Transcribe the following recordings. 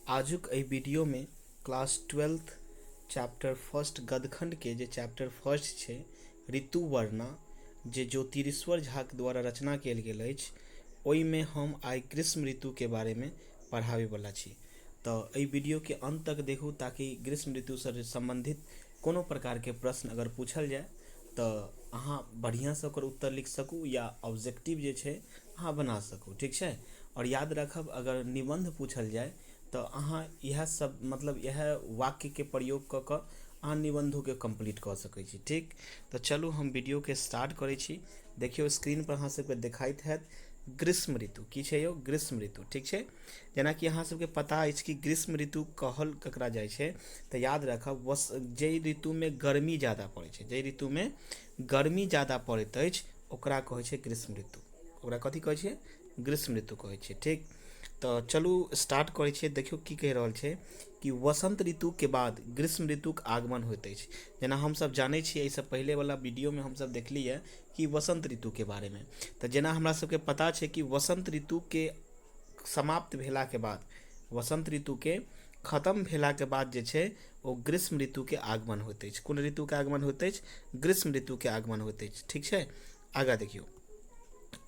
आजुक एहि वीडियो में क्लास 12th चैप्टर फर्स्ट गदखंड के जे चैप्टर फर्स्ट छे ऋतु वर्णा जे ज्योतिरीश्वर झा के द्वारा रचना कयल गेल अछि ओहि में हम आइ ग्रीष्म ऋतु के बारे में पढ़ाबे वाला छी। तो एहि वीडियो के अंत तक देखू ताकि ग्रीष्म ऋतु से संबंधित कोनो प्रकार के प्रश्न अगर पूछल जाए तो अहाँ बढ़िया से ओकर उत्तर लिख सकू या ऑब्जेक्टिव जे छे अहाँ बना सकू। ठीक है। और याद रखब अगर निबंध पूछल जाए तो अहाँ यह सब मतलब यह वाक्य के प्रयोग क के अहाँ निबंधों के कंप्लीट कर सकै छी। ठीक। तो चलू हम वीडियो के स्टार्ट करै छी। देखियो स्क्रीन पर अहाँ सबके देखाइत हैत ग्रीष्म ऋतु की छे यो ग्रीष्म ऋतु। ठीक है। जेना कि अहाँ सबके पता है कि ग्रीष्म ऋतु कहल ककरा जाय छे तो याद रखब जे ऋतु में गर्मी ज़्यादा पड़े छे जे ऋतु में गर्मी ज़्यादा पड़ैत अछि ओकरा कहै छे ग्रीष्म ऋतु। ओकरा कथी कहै छे ग्रीष्म ऋतु कहै छे। ठीक। तो चलू स्टार्ट करै छियै। देखियो की कह रहल छे कि वसंत ऋतु के बाद ग्रीष्म ऋतु के आगमन होइत अछि। जेना हम सब जाने छियै एहि से पहले वाला वीडियो में हम सब देखलिए कि वसंत ऋतु के बारे में। तो जेना हमरा सबके पता छे कि वसंत ऋतु के समाप्त भेला के बाद वसंत ऋतु के खत्म भेला के बाद जे छे वो ग्रीष्म ऋतु के आगमन होइत अछि। कोन ऋतु के आगमन होइत अछि ग्रीष्म ऋतु के आगमन होइत अछि। ठीक छे। आगा देखियो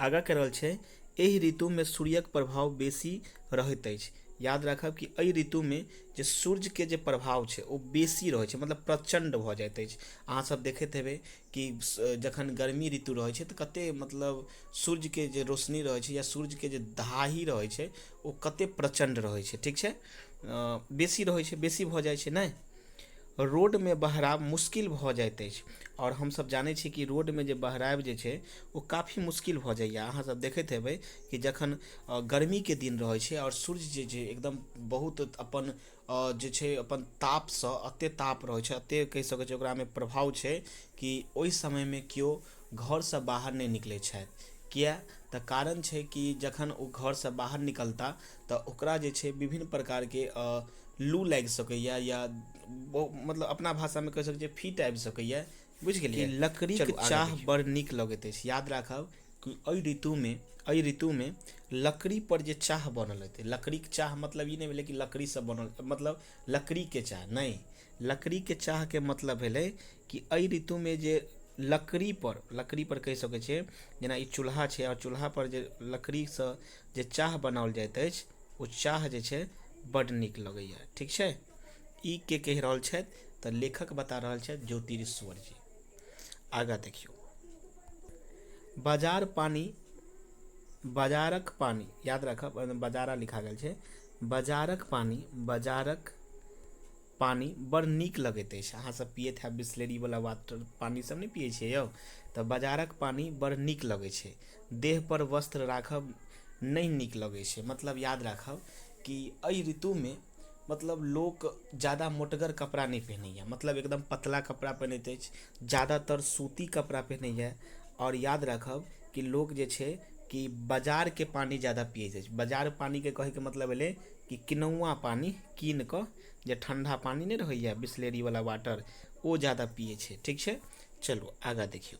आगा कह रहल छे एहि ऋतु में सूर्यक प्रभाव बेसी रहैत अछि। याद रखब कि एहि ऋतु में जे सूर्य के जे प्रभाव छे वो बेसी रहे छे मतलब प्रचंड भ जाइत अछि। अहाँ सब देखैत हेबै कि जखन गर्मी ऋतु रहे छे तो कते मतलब सूर्य के जे रोशनी रहे छे या सूर्य के जे धाही रहे छे वो कते प्रचंड रहे छे। ठीक छे। बेसी रहे छे बेसी भ जाय छे नै रोड में बहराब मुश्किल भ जाइत अछि। और हम सब जाने छी कि रोड में जे बहराब जे छे वो काफ़ी मुश्किल भ जाइए। अहाँ सब देखैत हेबै कि जखन गर्मी के दिन रहे छे और सूर्य जे छे एकदम बहुत अपन जे छे अपन ताप से अते ताप रहे छे अते कह सकै छी ओकरा में प्रभाव छे कि ओहि समय में केओ घर से बाहर नहीं निकले छे। किया तो कारण छे कि जखन वो घर से बाहर निकलता तो ओकरा जे छे विभिन्न प्रकार के लू लग सकैया या मतलब अपना भाषा में कह सकै छी फीट आबि सकैया। बुझ गेलिए। लकड़ी के चाह बड़ नीक लगैत अछि। याद राखब कि एहि ऋतु में लकड़ी पर जे चाह बनल हेतै लकड़ी के चाह मतलब ई नहीं भेलै कि लकड़ी से बनल मतलब लकड़ी के चाह नहीं लकड़ी के चाह के मतलब भेलै कि एहि ऋतु में जे लकड़ी पर कह सकै छियै जेना ई चूल्हा छे और चूल्हा पर जे लकड़ी से जे चाह बनाओल जाइत अछि वो चाह जे छे बड़ नीक लगैया। ठीक छे। ई के कह रहल छे तो लेखक बता रहल छे ज्योतिरीश्वर जी। आगा देखियो बाजारक पानी याद रखब बाजारा लिखा गेल छे बाजारक पानी बड़ नीक लगैत अछि। अहाँ सब पियत हैब बिसलेरी वाला वाटर पानी सब नहीं पिए छिए यौ तो बाजारक पानी बड़ नीक लगे छे। देह पर वस्त्र राखब नहीं नीक लगे छे मतलब याद राखब कि एहि ऋतु में मतलब लोग ज़्यादा मोटगर कपड़ा नहीं पहनैया मतलब एकदम पतला कपड़ा पहनैत अछि ज़्यादातर सूती कपड़ा पहनैया। और याद रखब कि लोग जे छे कि बाजार के पानी ज़्यादा पिए छै। बाजार पानी के कहे के मतलब भेलै कि किनौआ पानी कीन क जे ठंडा पानी नहीं रहैया बिसलेरी वाला वाटर वो ज़्यादा पिए छै। ठीक है। चलो आगा देखियो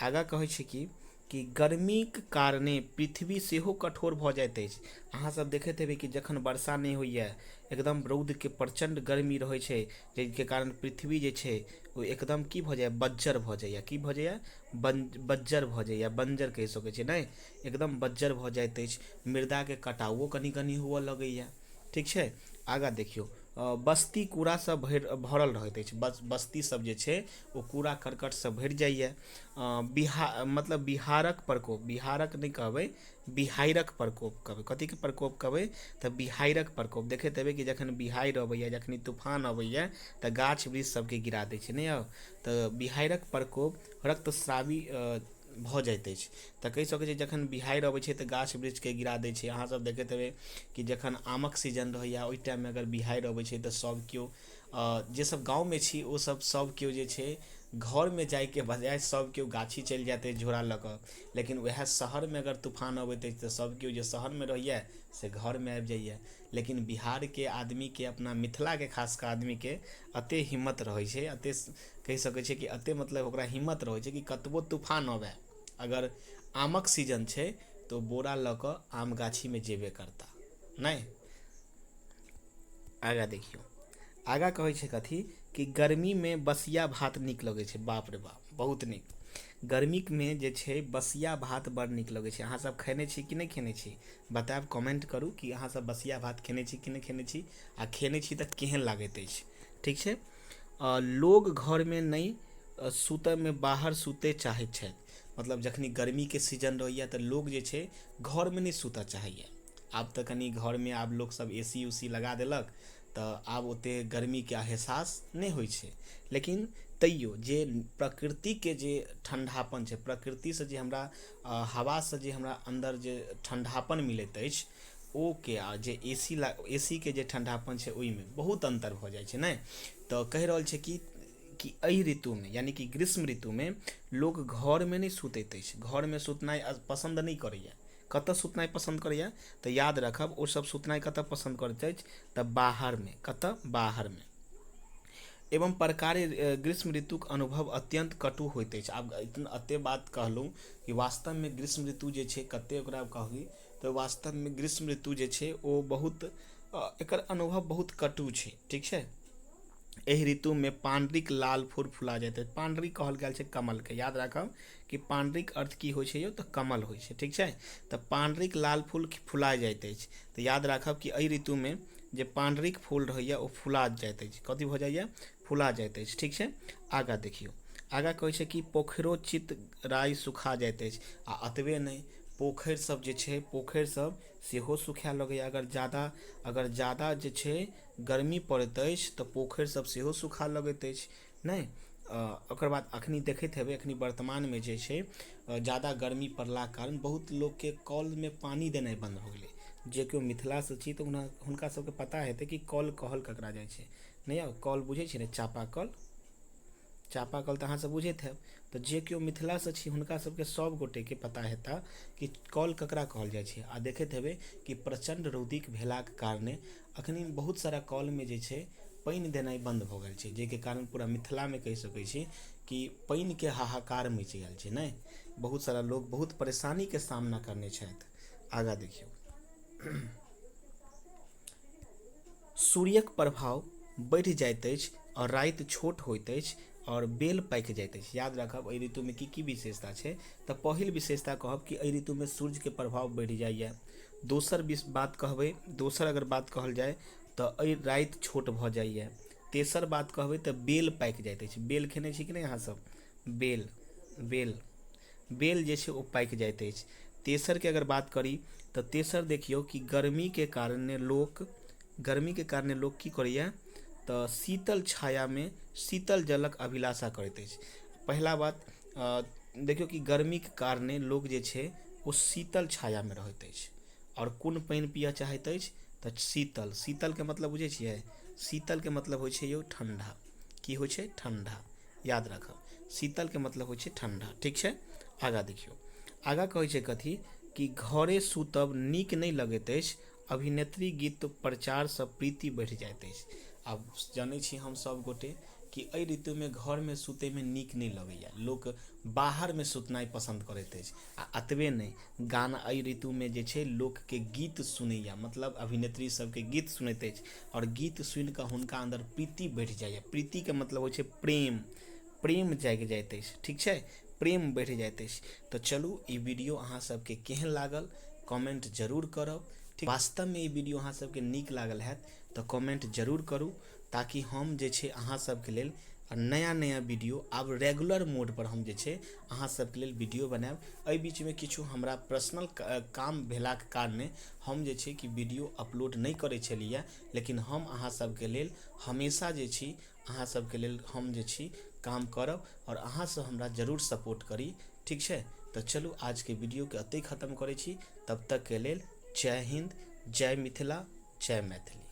आगा कहे छै कि गर्मी के कारणे पृथ्वी सेहो कठोर भ जाइत अछि। अहाँ सब देखैत हेबै कि जखन वर्षा नहीं होइया एकदम रौद के प्रचंड गर्मी रहे छे जिनके कारण पृथ्वी जे छे वो एकदम की भ जाए बज्जर भ जाइए की भ जाइए बज्जर भ जाइए बंजर कह सकै छी नहीं एकदम बज्जर भ जाइत अछि। मृदा के कटावो कनी कनी हुआ लगैया। ठीक छे। आगा देखियो बस्ती कूड़ा से भरल रहैत अछि। बस्ती सब जे छे वो कूड़ा करकट से भर जाइए। मतलब बिहारक प्रकोप बिहारक नहीं कहबै बिहाइरक प्रकोप कहबै कथी के प्रकोप कहबै तो बिहाइरक प्रकोप। देखैत हेबै कि जखन बिहाइर अबैया जखन तूफान अबैया तो गाछ वृक्ष सबके गिरा दै छै नहीं यौ तो बिहाइरक प्रकोप रक्तस्रावी भ जाइत अछि। तो कह सकै छी जखन बिहाइर अबै छै तो गाछ वृक्ष के गिरा दै छै। अहाँ सब देखैत हेबै कि जखन आमक सीजन रहैया ओहि टाइम में अगर बिहाइर अबै छै तो सब केओ जे सब गाँव में छी वो सब केओ जे छे घर में जाए के बजाय सब केओ गाछी चल जाते है झोरा लऽ कऽ। लेकिन वह शहर में अगर तूफान अबैत अछि तो सब केओ जे शहर में रहैया से घर में आबि जाइए। लेकिन बिहार के आदमी के अपना मिथिला के खास कर आदमी के अते हिम्मत रहे छे अते कह सकै छी कि अते मतलब ओकरा हिम्मत रहे छे कि कतबो तूफान अबे अगर आमक सीजन छे तो बोरा लऽ कऽ आम गाछी में जेबे करता नहीं। आगा देखियो, आगा कहै छै कथी कि गर्मी में बसिया भात नीक लगे छै। बाप रे बाप, बहुत नीक। गर्मी में जे छै बसिया भात बड़ नीक लगे छै। अहाँ सब खेने छी कि नहीं खेने छी, बतायब, कमेंट करू कि अहाँ सब बसिया भात खेने छी कि नहीं खेने छी, आ खेने छी तऽ केहन लागैत अछि। ठीक छै। लोग घर में नहीं सुतय में बाहर सुते चाहैत छथि। मतलब जखनी गर्मी के सीजन रहैया तऽ लोग जे छै घर में नहीं सुतय चाहैया। आब तऽ कनी घर में आब लोग सब एसी उसी लगा देलक तऽ आब ओते गर्मी के एहसास नहीं होइ छै। लेकिन तैयो जे प्रकृति के जे ठंडापन छै, प्रकृति से जे हमरा हवा से जे हमरा अंदर जे ठंडापन मिलैत अछि, ओ के आ जे एसी के जे ठंडापन छै ओहिमे बहुत अंतर भऽ जाइ छै ने। तऽ कहि रहल छै कि एहि ऋतु में यानी कि ग्रीष्म ऋतु में लोग घर में नहीं सुतैत अछि, घर में सुतनाइ पसंद नहीं करैया। कतऽ सुतनाइ पसंद करैया तऽ याद रखब, ओ सब सुतनाइ कतऽ पसंद करैत अछि तऽ बाहर में। कतऽ? बाहर में। एवं प्रकारे ग्रीष्म ऋतुक अनुभव अत्यंत कटु होइत अछि। आब एते बात कहलहुँ कि वास्तव में ग्रीष्म ऋतु जे छै कते ओकरा कहबै तऽ वास्तव में ग्रीष्म ऋतु जे छै ओ बहुत एकर अनुभव बहुत कटु छै। ठीक छै। एहि ऋतु में पांडरिक लाल फूल फुला जाइत अछि। पांडरिक कहल गेल छै कमल के, याद राखब कि पांडरिक अर्थ की होइ छै यौ तऽ कमल होइ छै। ठीक छै। तऽ पांडरिक लाल फूल फुला जाइत अछि। तऽ याद राखब कि एहि ऋतु में जे पांडरिक फूल रहैया ओ फुला जाइत अछि। कथी भऽ जाइया? फुला जाइत अछि। ठीक छै। आगा देखियौ, आगा कहै छै कि पोखरो चित राइ सुखा जाइत अछि। आ अतबे नहीं, पोखरि सब जे छै, पोखरि सब सेहो सुखाए लगैया। अगर ज़्यादा जे छै गर्मी पड़ैत अछि तऽ पोखरि सब सेहो सुखा लगैत अछि नहीं। ओकर बाद अखनी देखैत हेबै, अखनी वर्तमान में जे छै ज़्यादा गर्मी पड़लाक कारण बहुत लोग के कल में पानी देनाइ बंद हो गेलै। जे केओ मिथिला से छी तऽ हुनका सबके पता हेतै कि कल कहल ककरा जाइ छै। नहीं यौ, कल बुझै छियै ने, चापाकल। चापाकल तऽ अहाँ सब बुझैत हैब। तऽ जे केओ मिथिला से छी हुनका सबके सब गोटे के पता हेता कि कल ककरा कहल जाइ छै। आ देखैत हेबै कि प्रचंड रौदीक भेलाक कारणे अखनी बहुत सारा कल में जे छै पानि देनाइ बंद भऽ गेल छै, जाहिके कारण पूरा मिथिला में कहि सकै छी कि पानि के हाहाकार मचि गेल छै ने। बहुत सारा लोग बहुत परेशानी के सामना करने छथि। आगा देखियौ, सूर्यक प्रभाव बढ़ि जाइत अछि और राति छोट होइत अछि और बेल पाकि जाइत अछि। याद राखब एहि ऋतु में की विशेषता छै तऽ पहिल विशेषता कहब कि एहि ऋतु में सूर्य के प्रभाव बढ़ि जाइए। दोसर बात कहबै, दोसर अगर बात कहल जाए तऽ एहि राति छोट भऽ जाइए। तेसर बात कहबै तऽ बेल पाकि जाइत अछि। बेल खेने छी कि नहीं अहाँ सब? बेल जे छै ओ पाकि जाइत अछि। तेसर के अगर बात करी तऽ तेसर देखियौ कि गर्मी के कारणे लोक की करैया तऽ शीतल छाया में शीतल जलक अभिलाषा करैत अछि। पहिला बात देखियौ कि गर्मी के कारणे लोग जे छै ओ शीतल छाया में रहैत अछि। और कोन पानि पिय चाहैत अछि तऽ शीतल। शीतल के मतलब बुझै छियै? शीतल के मतलब होइ छै यौ ठंडा। की होइ छै? ठंडा। याद राखब, शीतल के मतलब होइ छै ठंडा। ठीक छै। आगा देखियौ, आगा कहै छै कथी कि घरे सुतब नीक नहीं लगैत अछि, अभिनेत्री गीत प्रचार से प्रीति बढ़ि जाइत अछि। आब जानै छी हम सब गोटे कि एहि ऋतु में घर में सुते में नीक नहीं लगैया। लोक बाहर में सुतनाइ पसंद करैत अछि। आ अतबे नहीं, गाना एहि ऋतु में जे छै लोक के गीत सुनैया, मतलब अभिनेत्री सबके गीत सुनैत अछि और गीत सुनि कऽ हुनका अंदर प्रीति बढ़ि जाइए। प्रीति के मतलब होइ छै प्रेम। प्रेम जागि जाइत अछि। ठीक छै। प्रेम बढ़ि जाइत अछि। तऽ चलू, ई वीडियो अहाँ सबके केहन लागल कमेंट जरूर करब। ठीक, वास्तव में ई वीडियो अहाँ सबके नीक लागल हैत तऽ कमेंट जरूर करू, ताकि हम जे छै अहाँ सबके लेल नया नया वीडियो आब रेगुलर मोड पर हम जे छै अहाँ सबके लेल वीडियो बनाएब। एहि बीच में किछु हमरा पर्सनल काम भेलाक कारणे हम जे छै कि वीडियो अपलोड नहीं करै छलिए, लेकिन हम अहाँ सबके लेल हमेशा जे छी अहाँ सबके लेल हम जे छी काम करब और अहाँ सब हमरा जरूर सपोर्ट करी। ठीक छै। तऽ चलू, आज के वीडियो के एतै खत्म करै छी। तब तक के लेल जय हिंद, जय मिथिला, जय मैथिली।